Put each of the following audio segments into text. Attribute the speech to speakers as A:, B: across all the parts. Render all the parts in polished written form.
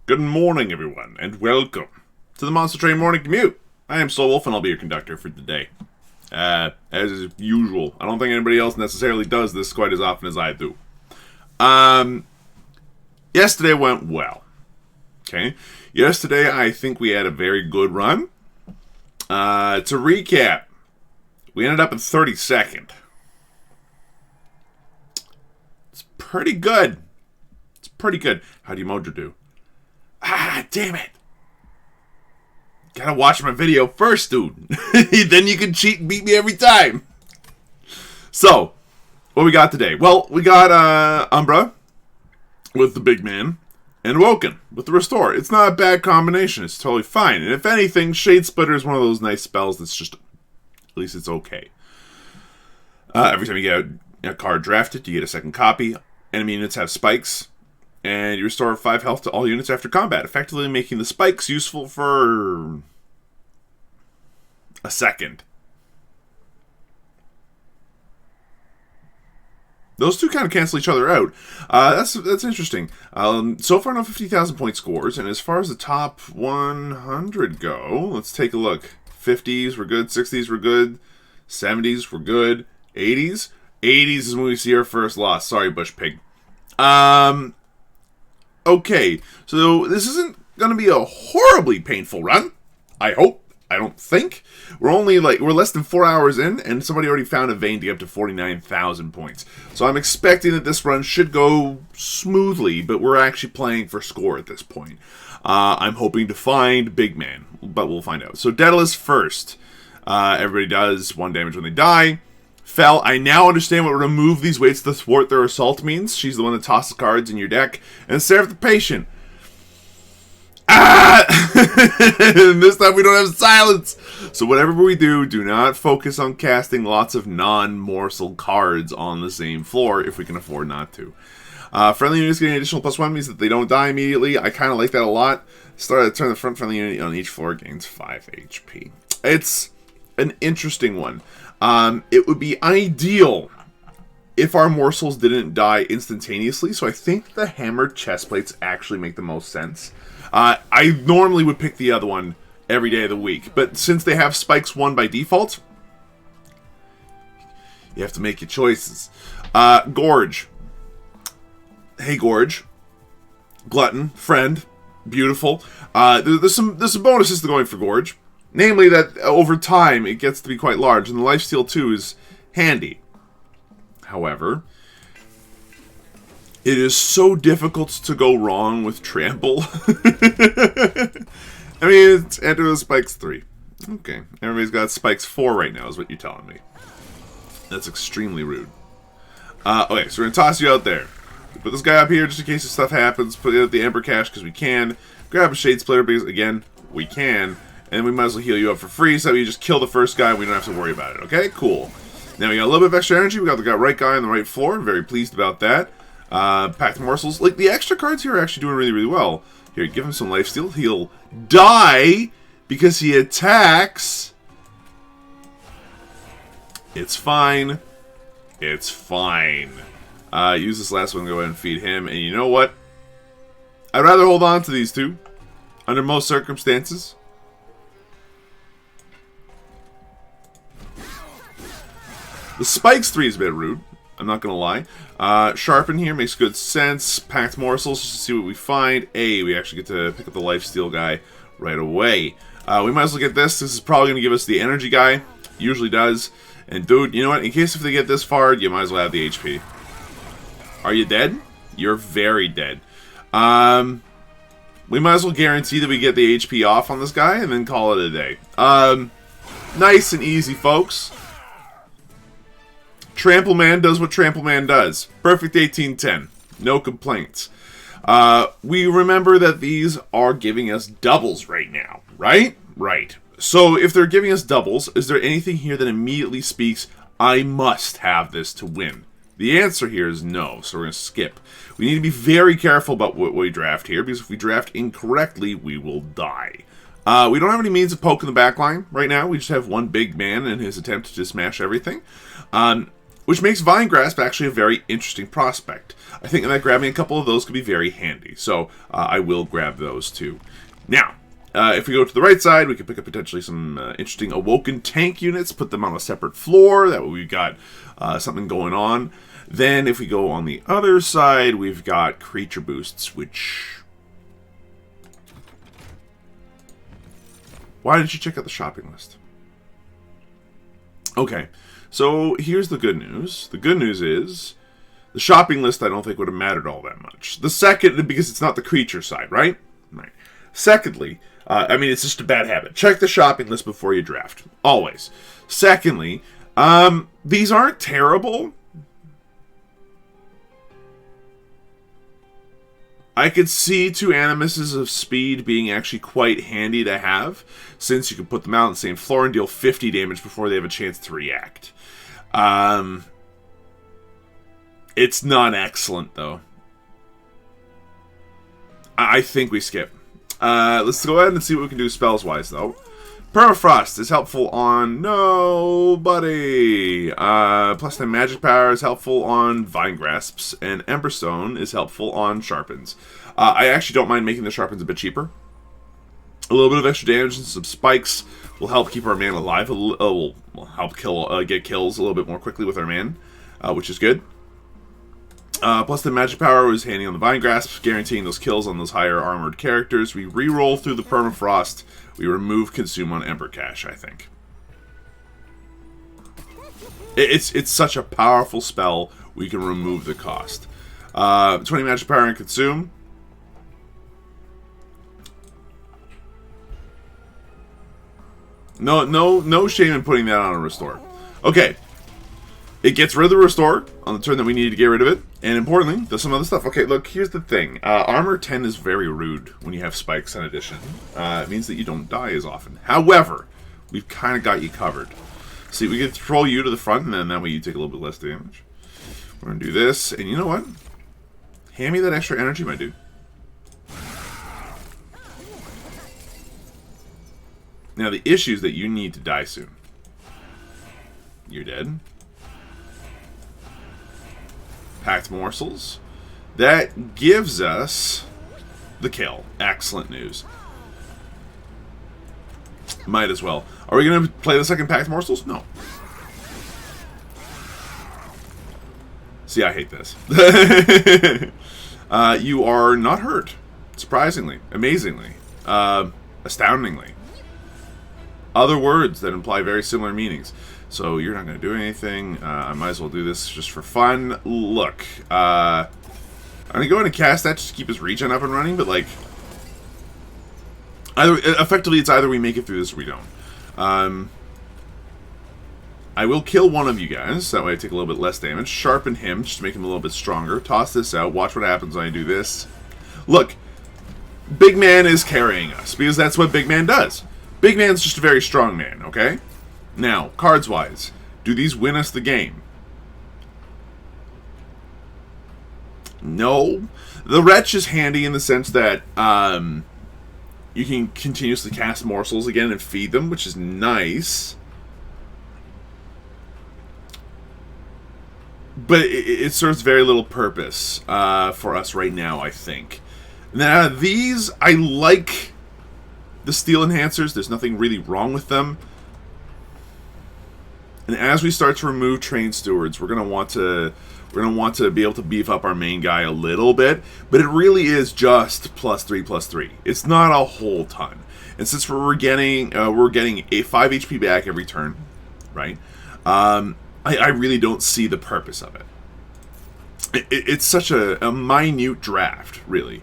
A: Good morning, everyone, and welcome to the Monster Train Morning Commute. I am SlowWolf, and I'll be your conductor for today. As usual, I don't think anybody else necessarily does this quite as often as I do. Yesterday went well. Okay? Yesterday, I think we had a very good run. To recap, we ended up in 32nd. It's pretty good. How do you Mojo do? Ah, damn it. Gotta watch my video first, dude. Then you can cheat and beat me every time. So, what we got today? Well, we got Umbra with the big man and Awoken with the restore. It's not a bad combination. It's totally fine. And if anything, Shade Splitter is one of those nice spells that's just, at least it's okay. Every time you get a card drafted, you get a second copy. Enemy units have spikes. And you restore 5 health to all units after combat, effectively making the spikes useful for a second. Those two kind of cancel each other out. That's interesting. So far, no 50,000 point scores, and as far as the top 100 go, let's take a look. 50s were good, 60s were good, 70s were good, 80s? 80s is when we see our first loss. Sorry, Bush Pig. Okay, so this isn't going to be a horribly painful run, I hope. I don't think. We're less than 4 hours in, and somebody already found a vein to get up to 49,000 points. So I'm expecting that this run should go smoothly, but we're actually playing for score at this point. I'm hoping to find Big Man, but we'll find out. So Daedalus first. Everybody does 1 damage when they die. Fel, I now understand what remove these weights to thwart their assault means. She's the one that tosses cards in your deck. And Seraph the Patient. Ah! And this time we don't have silence. So whatever we do, do not focus on casting lots of non-morsel cards on the same floor if we can afford not to. Friendly units getting additional +1 means that they don't die immediately. I kind of like that a lot. Turn the front friendly unit on each floor gains 5 HP. It's an interesting one. It would be ideal if our morsels didn't die instantaneously, so I think the hammered chest plates actually make the most sense. I normally would pick the other one every day of the week, but since they have spikes 1 by default, you have to make your choices. Gorge. Hey, Gorge. Glutton. Friend. Beautiful. There's some bonuses to going for Gorge. Namely that over time it gets to be quite large, and the lifesteal 2 is handy. However, it is so difficult to go wrong with Trample. I mean, it's enter the spikes 3. Okay, everybody's got spikes 4 right now is what you're telling me. That's extremely rude. Okay, so we're going to toss you out there. Put this guy up here just in case if stuff happens. Put it at the Ember Cache because we can. Grab a Shade Splitter because, again, we can. And we might as well heal you up for free, so you just kill the first guy and we don't have to worry about it, okay? Cool. Now we got a little bit of extra energy. We got the right guy on the right floor. I'm very pleased about that. Packed morsels. Like, the extra cards here are actually doing really, really well. Here, give him some lifesteal. He'll die because he attacks. It's fine. It's fine. Use this last one to go ahead and feed him. And you know what? I'd rather hold on to these two under most circumstances. The spikes 3 is a bit rude. I'm not going to lie. Sharpen here makes good sense. Packed morsels just to see what we find. We actually get to pick up the lifesteal guy right away. We might as well get this. This is probably going to give us the energy guy. Usually does. And dude, you know what? In case if they get this far, you might as well have the HP. Are you dead? You're very dead. We might as well guarantee that we get the HP off on this guy and then call it a day. Nice and easy, folks. Trample Man does what Trample Man does. Perfect 1810. No complaints. We remember that these are giving us doubles right now, right? Right. So if they're giving us doubles, is there anything here that immediately speaks, I must have this to win? The answer here is no, so we're going to skip. We need to be very careful about what we draft here, because if we draft incorrectly, we will die. We don't have any means of poking the backline right now. We just have one big man in his attempt to just smash everything. which makes Vine Grasp actually a very interesting prospect. I think that grabbing a couple of those could be very handy, so I will grab those too. Now, if we go to the right side, we can pick up potentially some interesting Awoken tank units, put them on a separate floor, that way we've got something going on. Then if we go on the other side, we've got creature boosts, which... Why didn't you check out the shopping list? Okay, so here's the good news. The good news is, the shopping list I don't think would have mattered all that much. The second, because it's not the creature side, right? Right. Secondly, I mean, it's just a bad habit. Check the shopping list before you draft. Always. Secondly, these aren't terrible. I could see 2 Animuses of speed being actually quite handy to have, since you can put them out on the same floor and deal 50 damage before they have a chance to react. It's not excellent, though. I think we skip. Let's go ahead and see what we can do spells-wise, though. Permafrost is helpful on nobody. Plus 10 magic power is helpful on Vine Grasps, and Emberstone is helpful on Sharpens. I actually don't mind making the Sharpens a bit cheaper. A little bit of extra damage and some spikes will help keep our man alive. Will help get kills a little bit more quickly with our man, which is good. Plus the magic power is handy on the Vine Grasp, guaranteeing those kills on those higher armored characters. We re-roll through the Permafrost. We remove Consume on Ember Cache, I think. It's such a powerful spell, we can remove the cost. 20 magic power and Consume. No shame in putting that on a Restore. Okay. It gets rid of the Restore on the turn that we need to get rid of it. And importantly, does some other stuff. Okay, look, here's the thing. Armor 10 is very rude when you have spikes in addition. It means that you don't die as often. However, we've kind of got you covered. See, we can throw you to the front, and then that way you take a little bit less damage. We're going to do this, and you know what? Hand me that extra energy, my dude. Now, the issue is that you need to die soon. You're dead. Packed Morsels. That gives us the kill. Excellent news. Might as well. Are we going to play the second Packed Morsels? No. See, I hate this. You are not hurt. Surprisingly. Amazingly. Astoundingly. Other words that imply very similar meanings. So you're not going to do anything. I might as well do this just for fun. Look, I'm going to go ahead and cast that just to keep his regen up and running, but like, effectively it's either we make it through this or we don't. I will kill one of you guys, that way I take a little bit less damage. Sharpen him, just to make him a little bit stronger. Toss this out, watch what happens when I do this. Look, Big Man is carrying us, because that's what Big Man does. Big Man's just a very strong man, okay? Now, cards-wise, do these win us the game? No. The Wretch is handy in the sense that you can continuously cast morsels again and feed them, which is nice. But it serves very little purpose for us right now, I think. Now, these, I like the steel enhancers. There's nothing really wrong with them. And as we start to remove trained stewards, we're gonna want to be able to beef up our main guy a little bit, but it really is just +3/+3. It's not a whole ton. And since we're getting a 5 HP back every turn, right? I really don't see the purpose of it. It's such a minute draft, really.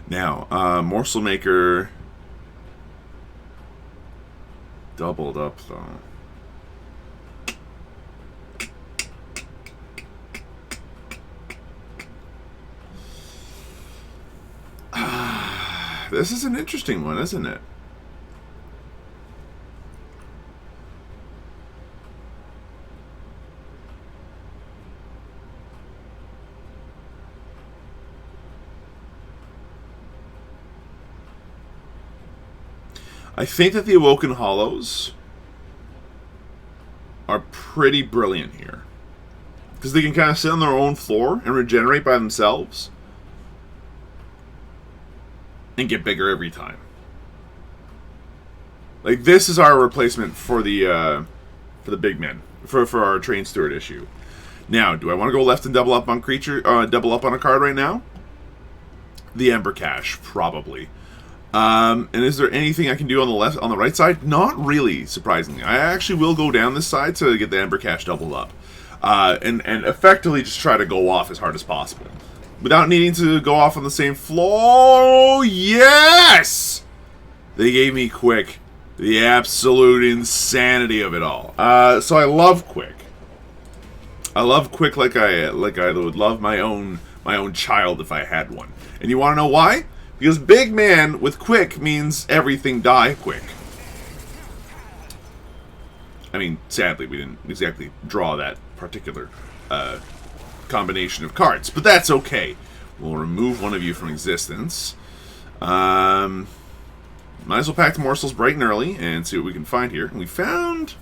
A: Now, Morsel Maker doubled up though. This is an interesting one, isn't it? I think that the Awoken Hollows are pretty brilliant here. Because they can kind of sit on their own floor and regenerate by themselves. And get bigger every time. Like, this is our replacement for the big men. For our train steward issue. Now, do I want to go left and double up on double up on a card right now? The Ember Cache, probably. And is there anything I can do on the right side? Not really, surprisingly. I actually will go down this side to get the Ember Cache doubled up. And effectively just try to go off as hard as possible. Without needing to go off on the same floor. Yes! They gave me Quick. The absolute insanity of it all. So I love Quick. I love Quick like I would love my own child if I had one. And you want to know why? Because big man with Quick means everything die quick. I mean, sadly, we didn't exactly draw that particular combination of cards, but that's okay. We'll remove one of you from existence. Might as well pack the morsels bright and early and see what we can find here. And we found...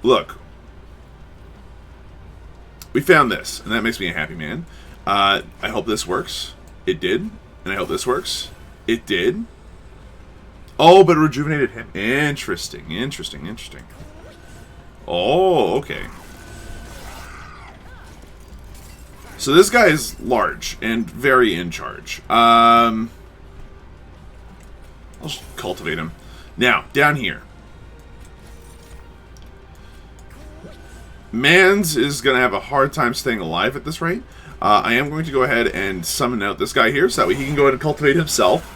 A: Look. We found this, and that makes me a happy man. I hope this works. It did. And I hope this works. It did. Oh, but it rejuvenated him. Interesting, interesting, interesting. Oh, okay. So this guy is large and very in charge. I'll just cultivate him. Now, down here. Mans is going to have a hard time staying alive at this rate. I am going to go ahead and summon out this guy here so that way he can go ahead and cultivate himself.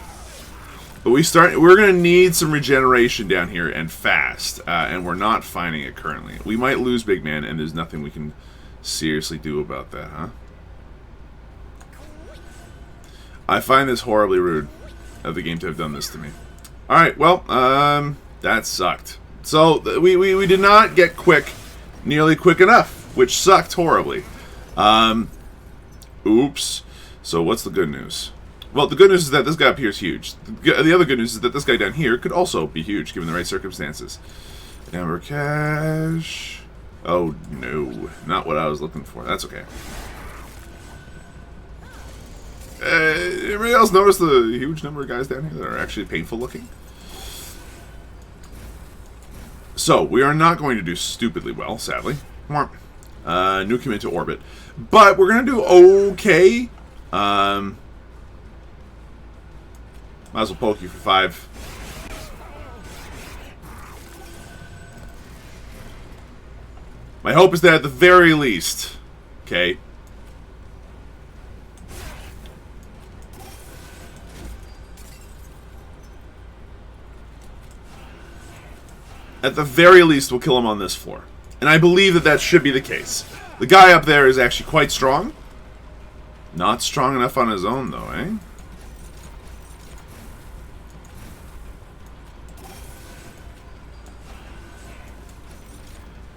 A: But we're going to need some regeneration down here and fast. And we're not finding it currently. We might lose Big Man and there's nothing we can seriously do about that, huh? I find this horribly rude of the game to have done this to me. Alright, well, that sucked. So, we did not get Quick nearly quick enough, which sucked horribly. Oops. So what's the good news? Well, the good news is that this guy up here is huge. The other good news is that this guy down here could also be huge, given the right circumstances. Ember Cache. Oh, no. Not what I was looking for. That's okay. Anybody else notice the huge number of guys down here that are actually painful looking? So, we are not going to do stupidly well, sadly. Nuke him into orbit. But we're going to do okay. Might as well poke you for 5. My hope is that at the very least, okay, at the very least, we'll kill him on this floor. And I believe that that should be the case. The guy up there is actually quite strong. Not strong enough on his own, though, eh?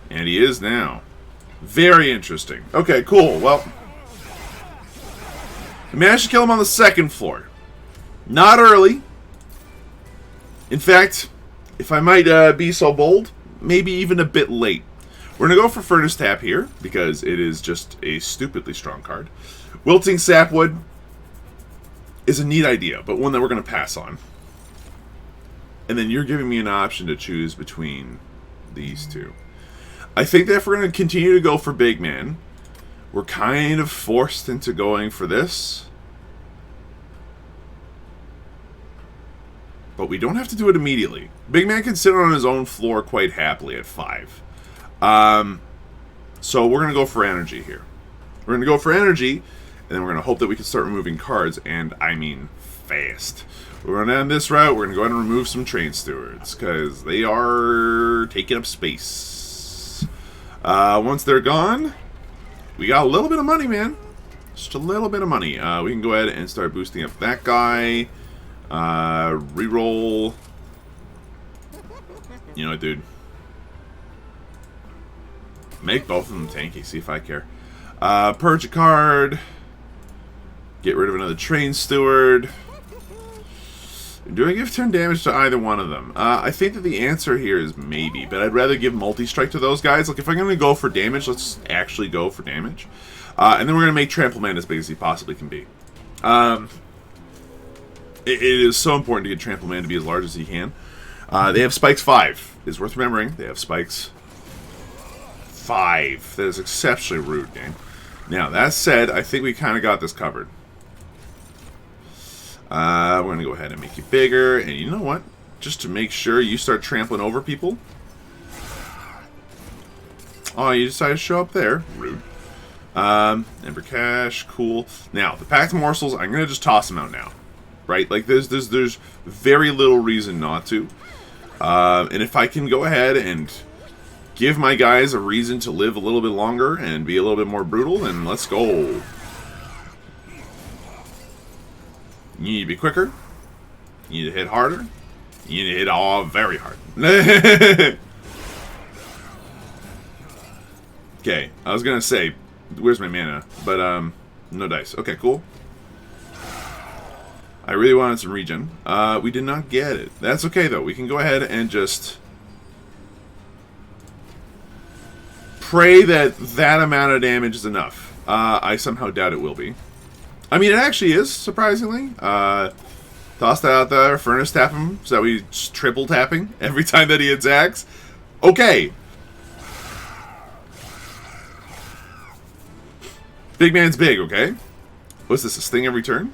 A: And he is now. Very interesting. Okay, cool. Well, we managed to kill him on the second floor. Not early. In fact, if I might be so bold, maybe even a bit late. We're going to go for Furnace Tap here, because it is just a stupidly strong card. Wilting Sapwood is a neat idea, but one that we're going to pass on. And then you're giving me an option to choose between these two. I think that if we're going to continue to go for Big Man, we're kind of forced into going for this. But we don't have to do it immediately. Big Man can sit on his own floor quite happily at 5. So we're going to go for energy here. We're going to go for energy, and then we're going to hope that we can start removing cards, and I mean fast. We're going to end this route. We're going to go ahead and remove some train stewards, because they are taking up space. Once they're gone, we got a little bit of money, man. Just a little bit of money. We can go ahead and start boosting up that guy. Reroll. You know what, dude? Make both of them tanky, see if I care. Purge a card. Get rid of another train steward. Do I give turn damage to either one of them? I think that the answer here is maybe, but I'd rather give multi-strike to those guys. Like, if I'm going to go for damage, let's actually go for damage. And then we're going to make Trample Man as big as he possibly can be. It is so important to get Trample Man to be as large as he can. They have spikes 5. It's worth remembering. They have spikes 5. That is exceptionally rude, game. Now, that said, I think we kind of got this covered. We're going to go ahead and make you bigger. And you know what? Just to make sure you start trampling over people. Oh, you decided to show up there. Rude. Ember Cash. Cool. Now, the Packed Morsels, I'm going to just toss them out now. Right? Like, there's very little reason not to. And if I can go ahead and give my guys a reason to live a little bit longer and be a little bit more brutal, then let's go. You need to be quicker. You need to hit harder. You need to hit very hard. Okay, I was gonna say, where's my mana? But no dice. Okay, cool. I really wanted some regen. We did not get it. That's okay though. We can go ahead and just pray that that amount of damage is enough. I somehow doubt it will be. I mean, it actually is, surprisingly. Toss that out there, furnace tap him, so that we just triple tapping every time that he attacks. Okay. Big man's big, okay? What's this, a sting every turn?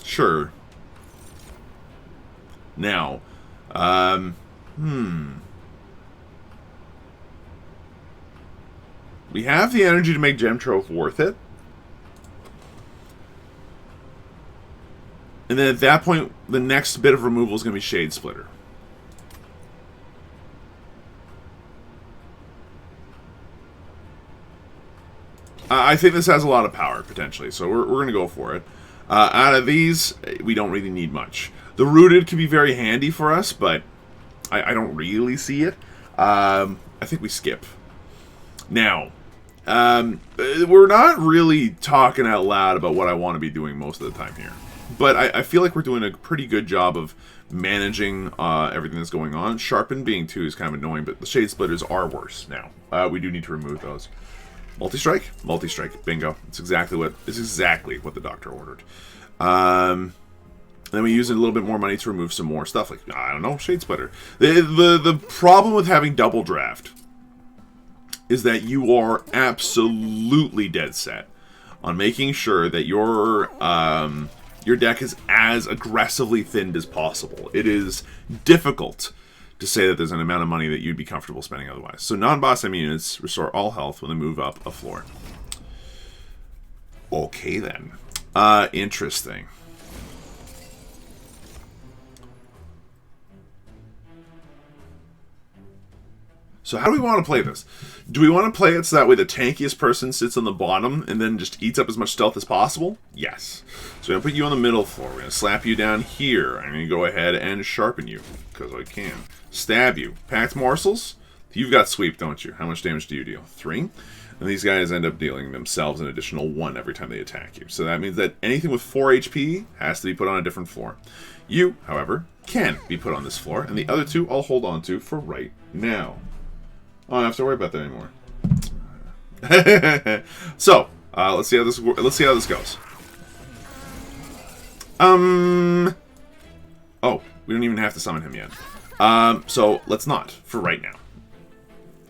A: Sure. Now, we have the energy to make Gem Trove worth it. And then at that point, the next bit of removal is going to be Shade Splitter. I think this has a lot of power, potentially, so we're going to go for it. Out of these, we don't really need much. The Rooted can be very handy for us, but I don't really see it. I think we skip. Now, we're not really talking out loud about what I want to be doing most of the time here. But I feel like we're doing a pretty good job of managing everything that's going on. Sharpen being 2 is kind of annoying, but the Shade Splitters are worse now. We do need to remove those. Multi-strike? Multi-strike. Bingo. It's exactly what the doctor ordered. Then we use a little bit more money to remove some more stuff, like, I don't know, Shade Splitter. The problem with having double draft is that you are absolutely dead set on making sure that your deck is as aggressively thinned as possible. It is difficult to say that there's an amount of money that you'd be comfortable spending otherwise. So non-boss enemy units restore all health when they move up a floor. Okay then. Interesting. So how do we want to play this? Do we want to play it so that way the tankiest person sits on the bottom and then just eats up as much stealth as possible? Yes. So I'm going to put you on the middle floor. We're going to slap you down here. I'm going to go ahead and sharpen you, because I can. Stab you. Packed Morsels? You've got sweep, don't you? How much damage do you deal? 3? And these guys end up dealing themselves an additional 1 every time they attack you. So that means that anything with 4 HP has to be put on a different floor. You, however, can be put on this floor, and the other 2 I'll hold on to for right now. I don't have to worry about that anymore. So, let's see how this goes. Oh, we don't even have to summon him yet. So let's not for right now.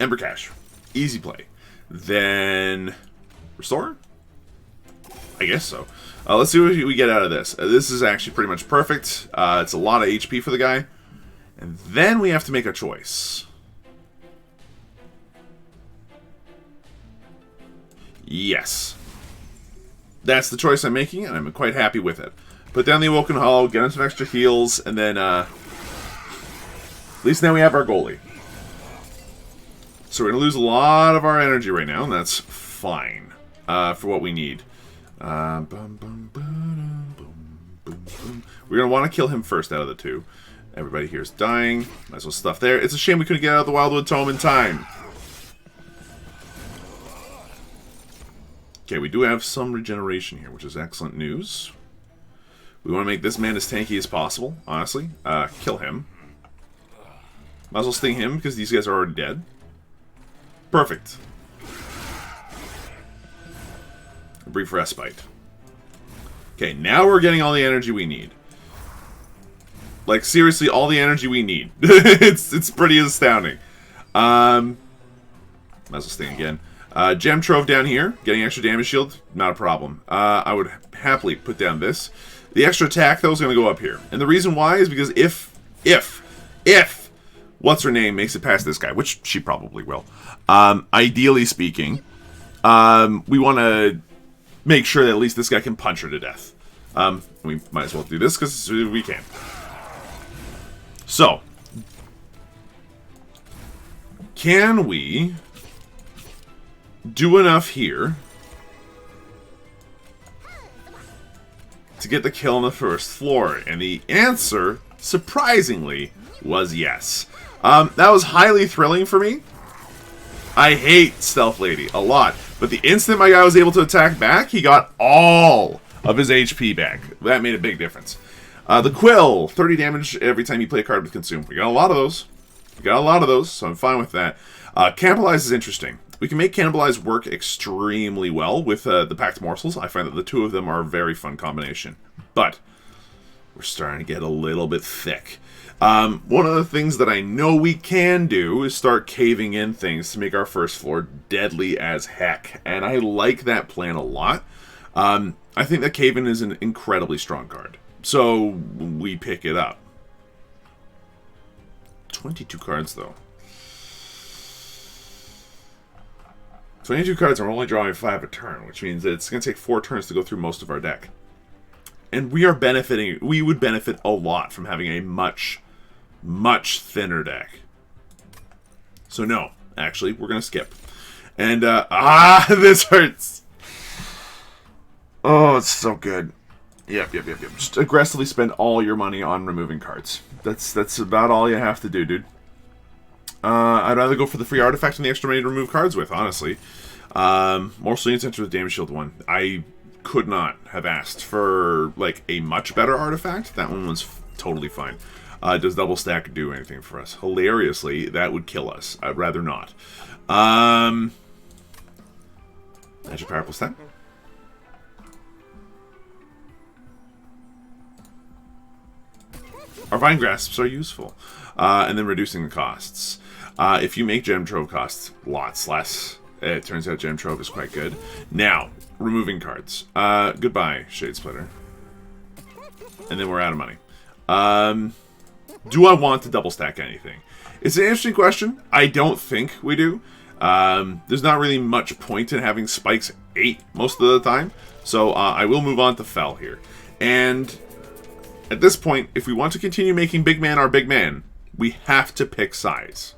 A: Ember Cash, easy play. Then restore. I guess so. Let's see what we get out of this. This is actually pretty much perfect. It's a lot of HP for the guy, and then we have to make a choice. Yes. That's the choice I'm making, and I'm quite happy with it. Put down the Awoken Hollow, get him some extra heals, and then, at least now we have our goalie. So we're going to lose a lot of our energy right now, and that's fine for what we need. We're going to want to kill him first out of the 2. Everybody here is dying. Might as well stuff there. It's a shame we couldn't get out of the Wildwood Tome in time. Okay, we do have some regeneration here, which is excellent news. We want to make this man as tanky as possible, honestly. Kill him. Might as well sting him, because these guys are already dead. Perfect. A brief respite. Okay, now we're getting all the energy we need. Like, seriously, all the energy we need. it's pretty astounding. Might as well sting again. Gem Trove down here, getting extra damage shield, not a problem. I would happily put down this. The extra attack, though, is going to go up here. And the reason why is because if what's-her-name makes it past this guy, which she probably will, ideally speaking, we want to make sure that at least this guy can punch her to death. We might as well do this because we can. So, can we do enough here to get the kill on the first floor? And the answer, surprisingly, was yes. That was highly thrilling for me. I hate Stealth Lady a lot, but the instant my guy was able to attack back, he got all of his HP back. That made a big difference. The Quill, 30 damage every time you play a card with Consume. We got a lot of those. So I'm fine with that. Cannibalize is interesting. We can make Cannibalize work extremely well with the Packed Morsels. I find that the two of them are a very fun combination. But we're starting to get a little bit thick. One of the things that I know we can do is start caving in things to make our first floor deadly as heck. And I like that plan a lot. I think that Cave-In is an incredibly strong card. So we pick it up. 22 cards, though. 22 cards, and we're only drawing 5 a turn, which means that it's going to take 4 turns to go through most of our deck. And we are benefiting, we would benefit a lot from having a much, much thinner deck. So no, actually, we're going to skip. And, this hurts. Oh, it's so good. Yep. Just aggressively spend all your money on removing cards. That's about all you have to do, dude. I'd rather go for the free artifact and the extra money to remove cards with, honestly. Morsel Units enter with Damage Shield 1. I could not have asked for, like, a much better artifact. That one was totally fine. Does double stack do anything for us? Hilariously, that would kill us. I'd rather not. Magic Power plus 10. Our Vine Grasps are useful. And then reducing the costs. If you make Gem Trove costs lots less, it turns out Gem Trove is quite good. Now, removing cards. Goodbye, Shade Splitter. And then we're out of money. Do I want to double stack anything? It's an interesting question. I don't think we do. There's not really much point in having Spikes 8 most of the time. So I will move on to Fel here. And at this point, if we want to continue making Big Man our big man, we have to pick size.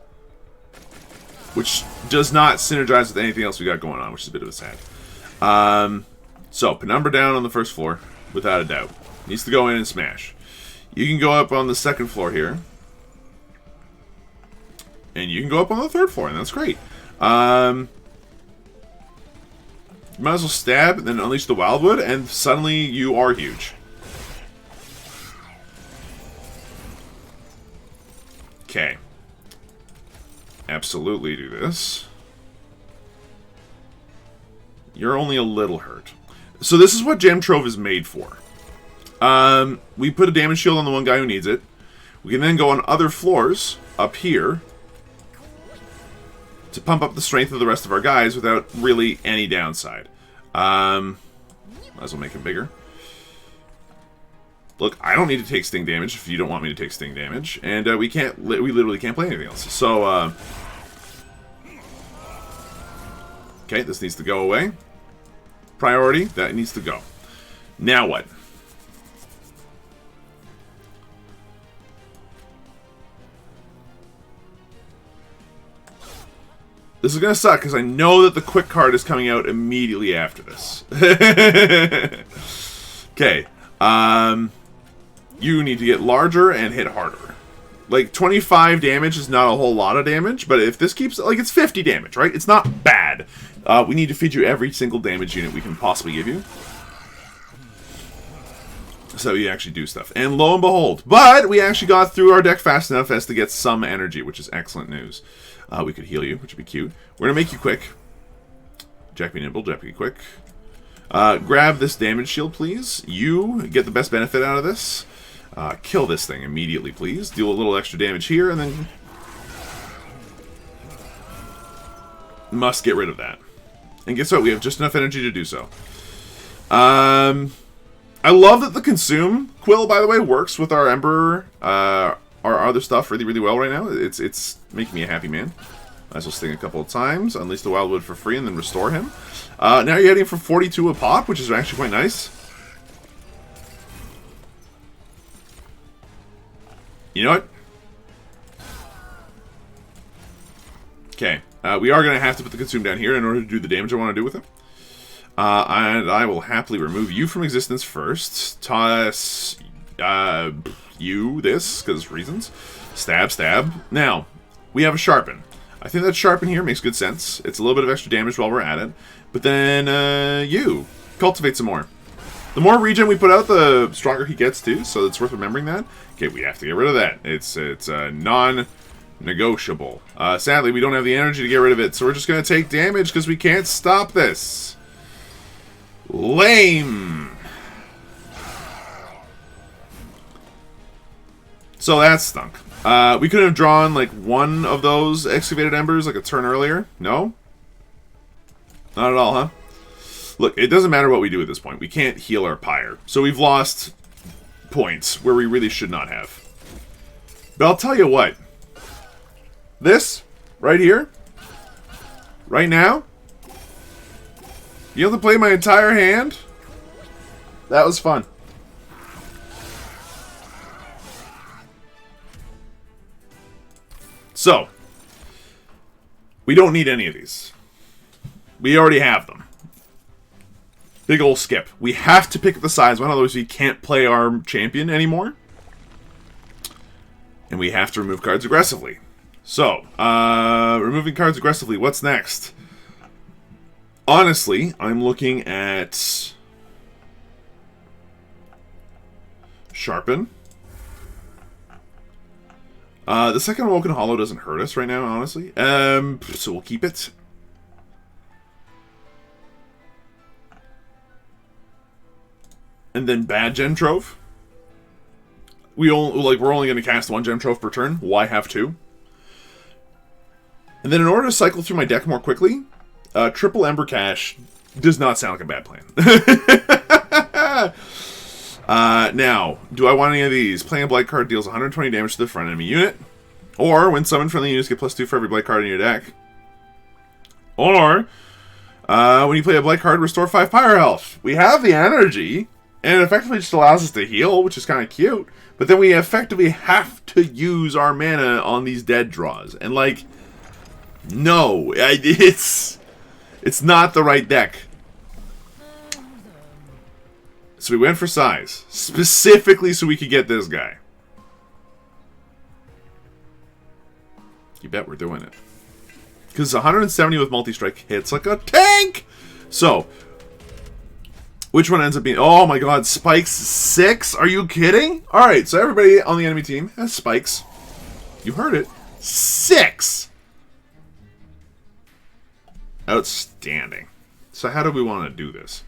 A: Which does not synergize with anything else we got going on, which is a bit of a sad. So, Penumbra down on the first floor, without a doubt. Needs to go in and smash. You can go up on the second floor here. And you can go up on the third floor, and that's great. You might as well stab, and then unleash the Wildwood, and suddenly you are huge. Okay. Absolutely do this. You're only a little hurt. So this is what Gem Trove is made for. We put a damage shield on the one guy who needs it. We can then go on other floors, up here, to pump up the strength of the rest of our guys without really any downside. Might as well make him bigger. Look, I don't need to take sting damage if you don't want me to take sting damage, and we literally can't play anything else. So, okay, this needs to go away. Priority, that needs to go. Now what? This is going to suck, because I know that the quick card is coming out immediately after this. Okay, you need to get larger and hit harder. Like, 25 damage is not a whole lot of damage, but if this keeps... Like, it's 50 damage, right? It's not bad. We need to feed you every single damage unit we can possibly give you. So you actually do stuff. And lo and behold. But we actually got through our deck fast enough as to get some energy, which is excellent news. We could heal you, which would be cute. We're going to make you quick. Jack be nimble, Jack be quick. Grab this damage shield, please. You get the best benefit out of this. Kill this thing immediately, please. Deal a little extra damage here, and then... must get rid of that. And guess what? We have just enough energy to do so. I love that the Consume Quill, by the way, works with our Ember, our other stuff really, really well right now. It's making me a happy man. I will sting a couple of times, unleash the Wildwood for free, and then restore him. Now you're getting for 42 a pop, which is actually quite nice. You know what? Okay. We are going to have to put the Consume down here in order to do the damage I want to do with him. And I will happily remove you from existence first. Toss you this, because reasons. Stab, stab. Now, we have a Sharpen. I think that Sharpen here makes good sense. It's a little bit of extra damage while we're at it. But then, you. Cultivate some more. The more regen we put out, the stronger he gets too, so it's worth remembering that. Okay, we have to get rid of that. It's non-negotiable. Sadly, we don't have the energy to get rid of it, so we're just going to take damage because we can't stop this. Lame. So that stunk. We could have drawn like one of those excavated embers like a turn earlier. No? Not at all, huh? Look, it doesn't matter what we do at this point. We can't heal our pyre. So we've lost points where we really should not have. But I'll tell you what. This, right here, right now, you able to play my entire hand? That was fun. So, we don't need any of these. We already have them. Big ol' skip. We have to pick the size one, otherwise we can't play our champion anymore. And we have to remove cards aggressively. So, removing cards aggressively, what's next? Honestly, I'm looking at... Sharpen. The second Awoken Hollow doesn't hurt us right now, honestly. So we'll keep it. And then bad Gem Trove. We're only going to cast one Gem Trove per turn. Why have two? And then in order to cycle through my deck more quickly, triple Ember Cache does not sound like a bad plan. Now, do I want any of these? Playing a Blight card deals 120 damage to the front enemy unit. Or, when summoned friendly units get +2 for every Blight card in your deck. Or, when you play a Blight card, restore 5 Pyre health. We have the energy, and it effectively just allows us to heal, which is kind of cute. But then we effectively have to use our mana on these dead draws. And, like, no, it's not the right deck. So we went for size, specifically so we could get this guy. You bet we're doing it. Because 170 with multi-strike hits like a tank! So, which one ends up being... Oh my god, spikes 6? Are you kidding? Alright, so everybody on the enemy team has spikes. You heard it. 6! Outstanding. So how do we want to do this?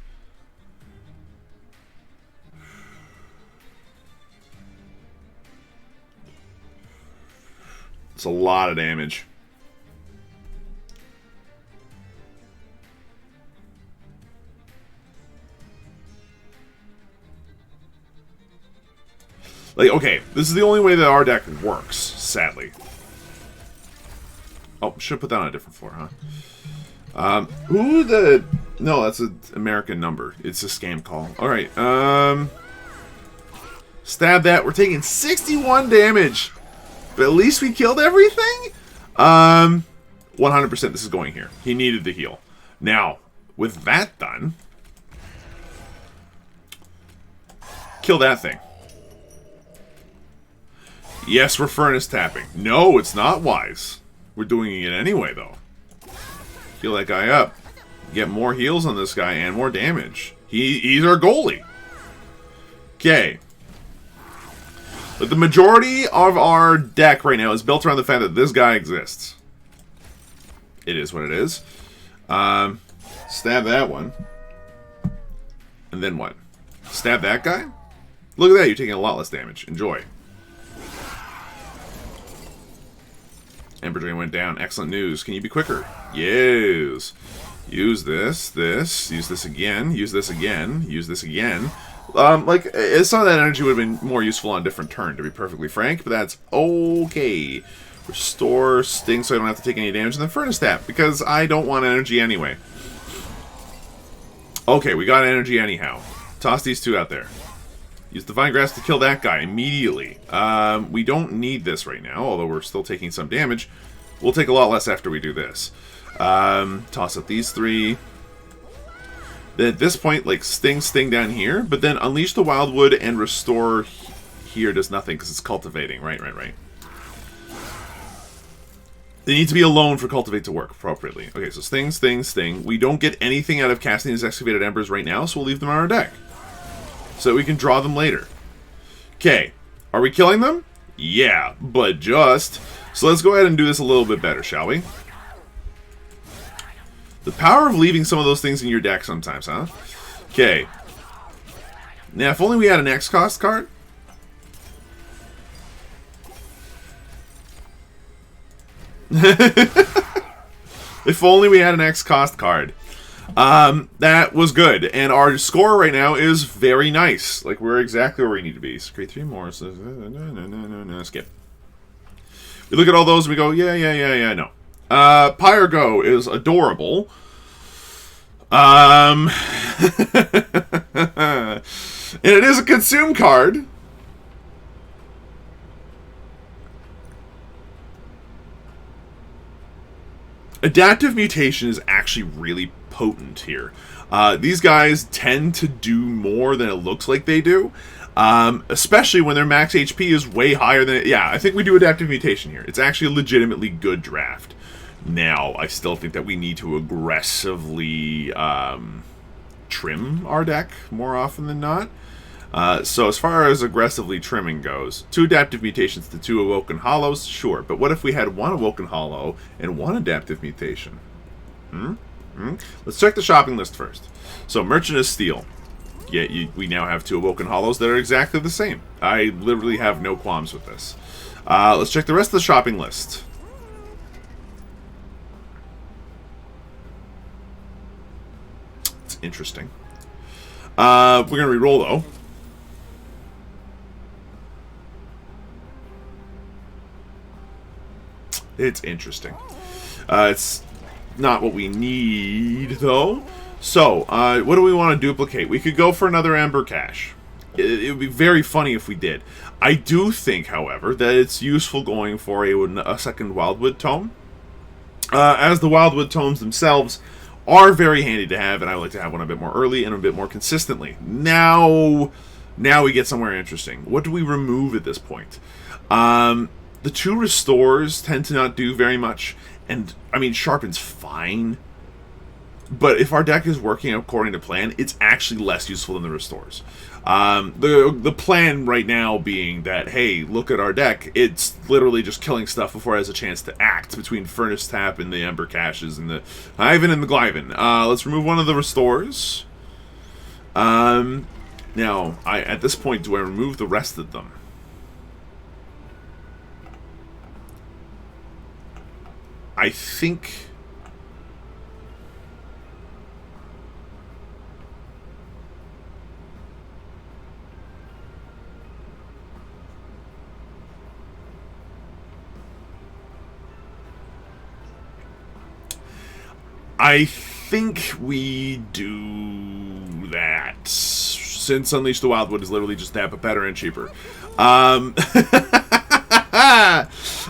A: It's a lot of damage. Like, okay, this is the only way that our deck works, sadly. Oh, should have put that on a different floor, huh? Who the... No, that's an American number. It's a scam call. Alright, stab that. We're taking 61 damage. But at least we killed everything? 100% this is going here. He needed the heal. Now, with that done... Kill that thing. Yes, we're furnace tapping. No, it's not wise. We're doing it anyway, though. Heal that guy up. Get more heals on this guy and more damage. He's our goalie. Okay. But the majority of our deck right now is built around the fact that this guy exists. It is what it is. Stab that one. And then what? Stab that guy? Look at that, you're taking a lot less damage. Enjoy. Ember Drain went down. Excellent news. Can you be quicker? Yes. Use this, use this again, use this again, use this again. Like, some of that energy would have been more useful on a different turn, to be perfectly frank, but that's okay. Restore Sting so I don't have to take any damage, and then Furnace Tap, because I don't want energy anyway. Okay, we got energy anyhow. Toss these two out there. Use Divine Grasp to kill that guy immediately. We don't need this right now, although we're still taking some damage. We'll take a lot less after we do this. Toss up these three. Then at this point, like, Sting down here, but then Unleash the Wildwood and Restore here does nothing because it's cultivating. Right. They need to be alone for Cultivate to work appropriately. Okay, so Sting. We don't get anything out of casting these Excavated Embers right now, so we'll leave them on our deck. So that we can draw them later. Okay, are we killing them? Yeah, but just. So let's go ahead and do this a little bit better, shall we? The power of leaving some of those things in your deck sometimes, huh? Okay. Now, if only we had an X cost card. If only we had an X cost card. That was good. And our score right now is very nice. Like, we're exactly where we need to be. So create 3 more. So, no, skip. We look at all those and we go, yeah, no. Pyre is adorable. And it is a consume card. Adaptive Mutation is actually really potent here. These guys tend to do more than it looks like they do. Especially when their max HP is way higher than... Yeah, I think we do Adaptive Mutation here. It's actually a legitimately good draft. Now, I still think that we need to aggressively trim our deck more often than not. So as far as aggressively trimming goes, 2 Adaptive Mutations to 2 Awoken Hollows, sure. But what if we had 1 Awoken Hollow and 1 Adaptive Mutation? Let's check the shopping list first. So Merchant of Steel. Yeah, we now have 2 Awoken Hollows that are exactly the same. I literally have no qualms with this. Let's check the rest of the shopping list. It's interesting. We're going to re-roll, though. It's interesting. It's not what we need, though. So, what do we want to duplicate? We could go for another Ember Cache. It would be very funny if we did. I do think, however, that it's useful going for a second Wildwood Tome. As the Wildwood Tomes themselves are very handy to have, and I would like to have one a bit more early and a bit more consistently. Now we get somewhere interesting. What do we remove at this point? The 2 Restores tend to not do very much, and, I mean, Sharpen's fine. But if our deck is working according to plan, it's actually less useful than the Restores. The plan right now being that, hey, look at our deck. It's literally just killing stuff before it has a chance to act between Furnace Tap and the Ember Caches and the Ivan and the Glyvin. Let's remove one of the Restores. Now, at this point, do I remove the rest of them? I think... we do that. Since Unleash the Wildwood is literally just that, but better and cheaper. I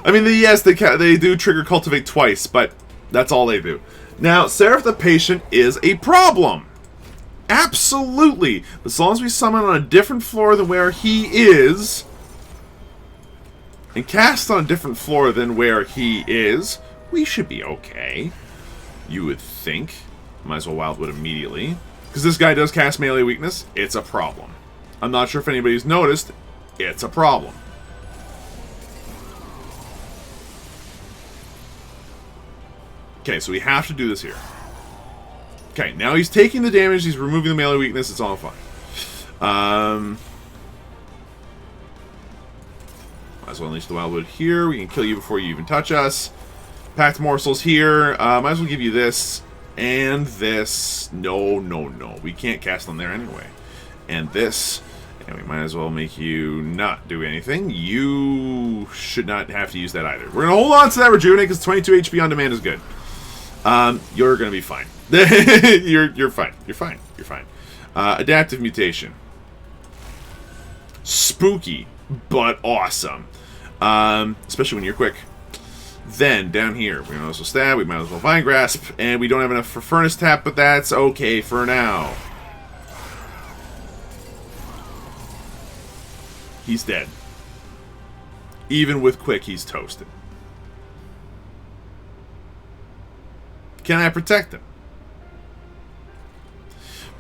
A: mean, yes, they do trigger Cultivate twice, but that's all they do. Now, Seraph the Patient is a problem. Absolutely. As long as we summon on a different floor than where he is, and cast on a different floor than where he is, we should be okay. You would think. Might as well Wildwood immediately. Because this guy does cast melee weakness. It's a problem. I'm not sure if anybody's noticed. It's a problem. Okay, so we have to do this here. Okay, now he's taking the damage. He's removing the melee weakness. It's all fine. Might as well unleash the Wildwood here. We can kill you before you even touch us. Packed morsels here. Might as well give you this and this. No, no, no. We can't cast on there anyway. And this. And we might as well make you not do anything. You should not have to use that either. We're going to hold on to that Rejuvenate because 22 HP on demand is good. You're going to be fine. you're fine. You're fine. You're fine. Adaptive Mutation. Spooky, but awesome. Especially when you're quick. Then, down here, we might as well stab, we might as well Vine Grasp, and we don't have enough for Furnace Tap, but that's okay for now. He's dead. Even with quick, he's toasted. Can I protect him?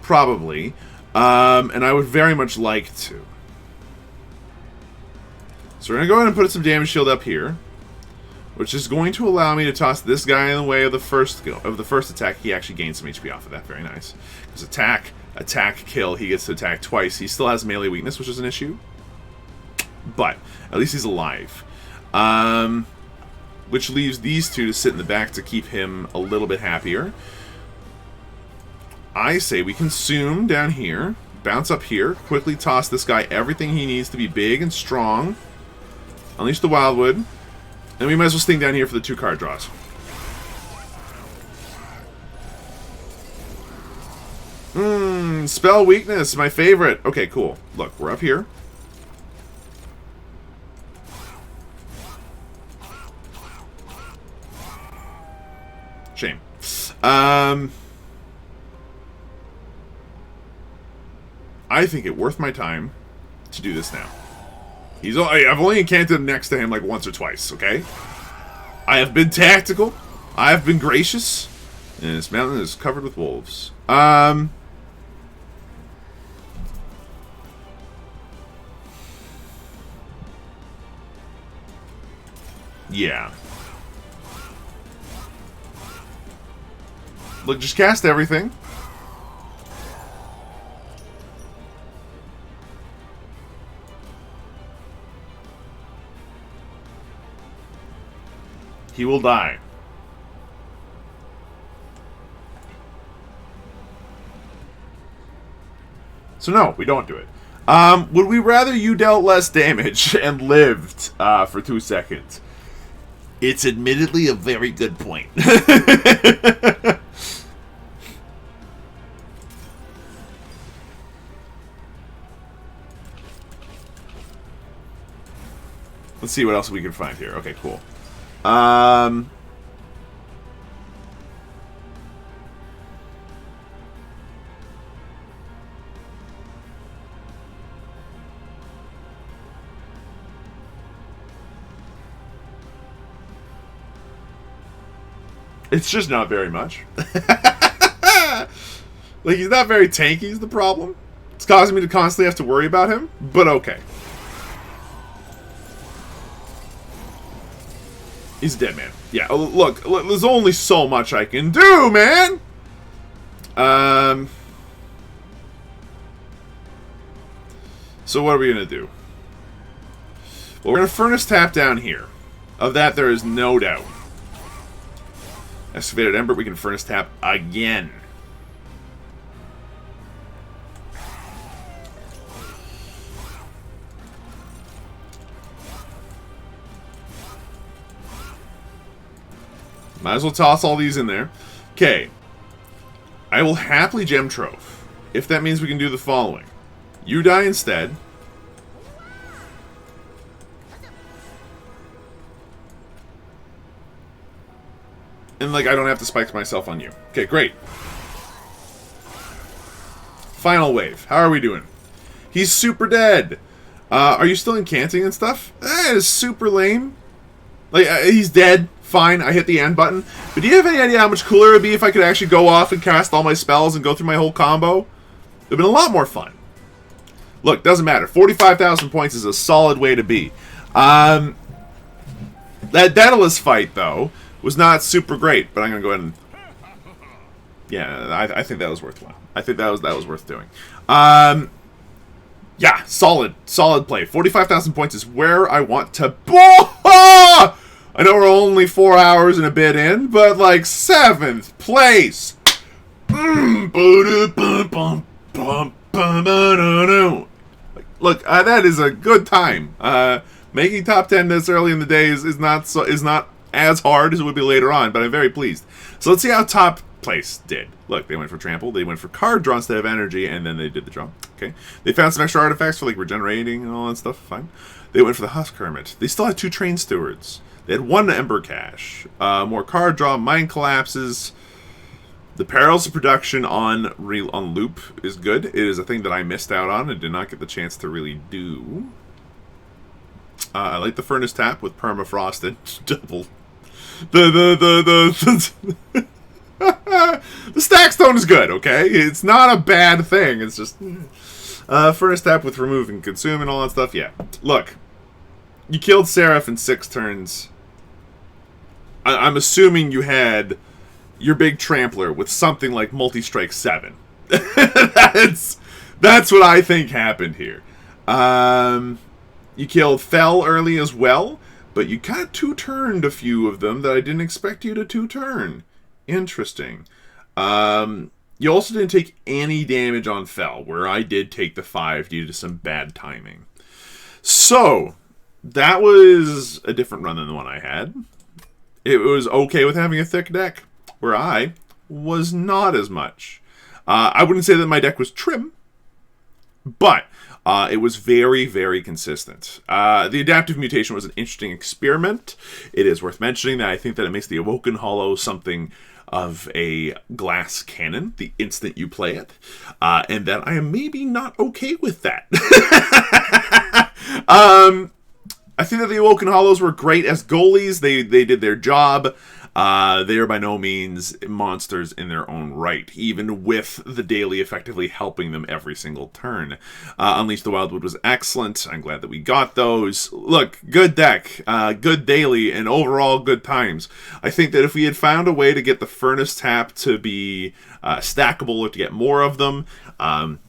A: Probably. And I would very much like to. So we're going to go ahead and put some damage shield up here, which is going to allow me to toss this guy in the way of the first attack. He actually gains some HP off of that. Very nice. Because attack, kill. He gets to attack twice. He still has melee weakness, which is an issue. But at least he's alive. Which leaves these two to sit in the back to keep him a little bit happier. I say we consume down here. Bounce up here. Quickly toss this guy everything he needs to be big and strong. Unleash the Wildwood. And we might as well sting down here for the 2 card draws. Spell weakness, my favorite. Okay, cool. Look, we're up here. Shame. I think it worth my time to do this now. I've only encountered him next to him like once or twice, okay? I have been tactical. I have been gracious. And this mountain is covered with wolves. Yeah. Look, just cast everything. He will die. So no, we don't do it. Would we rather you dealt less damage and lived for 2 seconds? It's admittedly a very good point. Let's see what else we can find here. Okay, cool. It's just not very much. Like, he's not very tanky is the problem. It's causing me to constantly have to worry about him, but okay. He's a dead man. Yeah, look, there's only so much I can do, man! So what are we going to do? Well, we're going to Furnace Tap down here. Of that, there is no doubt. Excavated Ember, we can Furnace Tap again. Might as well toss all these in there. Okay. I will happily Gem Trove, if that means we can do the following. You die instead. And, like, I don't have to spike myself on you. Okay, great. Final wave. How are we doing? He's super dead. Are you still incanting and stuff? That is super lame. Like, he's dead. Fine, I hit the end button. But do you have any idea how much cooler it would be if I could actually go off and cast all my spells and go through my whole combo? It would have been a lot more fun. Look, doesn't matter. 45,000 points is a solid way to be. That Daedalus fight, though, was not super great, but I'm going to go ahead and... Yeah, I think that was worthwhile. I think that was worth doing. Yeah, solid play. 45,000 points is where I want to... I know we're only 4 hours and a bit in, but, like, 7th place! Look, that is a good time. Making top 10 this early in the day is not as hard as it would be later on, but I'm very pleased. So let's see how top place did. Look, they went for trample, they went for card draw instead of energy, and then they did the draw. Okay, they found some extra artifacts for like regenerating and all that stuff. Fine. They went for the Husk Hermit. They still had 2 Train Stewards. They had 1 Ember Cache. More card draw, mind collapses. The Perils of Production on loop is good. It is a thing that I missed out on and did not get the chance to really do. I like the Furnace Tap with Permafrost and double. The Stack Stone is good, okay? It's not a bad thing. It's just... Furnace Tap with Remove and Consume and all that stuff. Yeah. Look. You killed Seraph in 6 turns. I'm assuming you had... your big trampler with something like multi-strike 7. That's what I think happened here. You killed Fell early as well, but you kind of 2-turned a few of them that I didn't expect you to 2-turn. Interesting. You also didn't take any damage on Fell, where I did take the 5 due to some bad timing. So, that was a different run than the one I had. It was okay with having a thick deck, where I was not as much. I wouldn't say that my deck was trim, but it was very, very consistent. The Adaptive Mutation was an interesting experiment. It is worth mentioning that I think that it makes the Awoken Hollow something of a glass cannon the instant you play it, and that I am maybe not okay with that. I think that the Awoken Hollows were great as goalies. They did their job. They are by no means monsters in their own right, even with the daily effectively helping them every single turn. Unleash the Wildwood was excellent. I'm glad that we got those. Look, good deck, good daily, and overall good times. I think that if we had found a way to get the Furnace Tap to be stackable or to get more of them,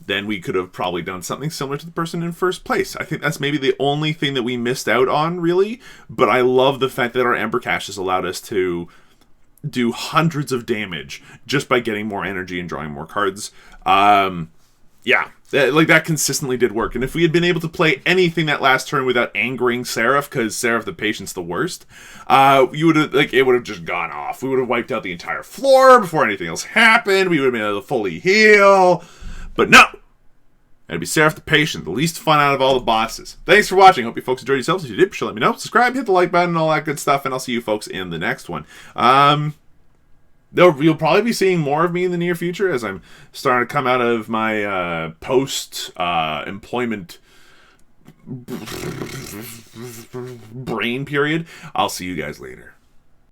A: then we could have probably done something similar to the person in first place. I think that's maybe the only thing that we missed out on, really. But I love the fact that our Ember Caches allowed us to do hundreds of damage just by getting more energy and drawing more cards. Yeah, like that consistently did work. And if we had been able to play anything that last turn without angering Seraph, because Seraph the Patient's the worst, you would have it would have just gone off. We would have wiped out the entire floor before anything else happened. We would have been able to fully heal. But no! It'd be Seraph the Patient, the least fun out of all the bosses. Thanks for watching. Hope you folks enjoyed yourselves. If you did, be sure to let me know. Subscribe, hit the like button, and all that good stuff. And I'll see you folks in the next one. You'll probably be seeing more of me in the near future as I'm starting to come out of my post-employment brain period. I'll see you guys later.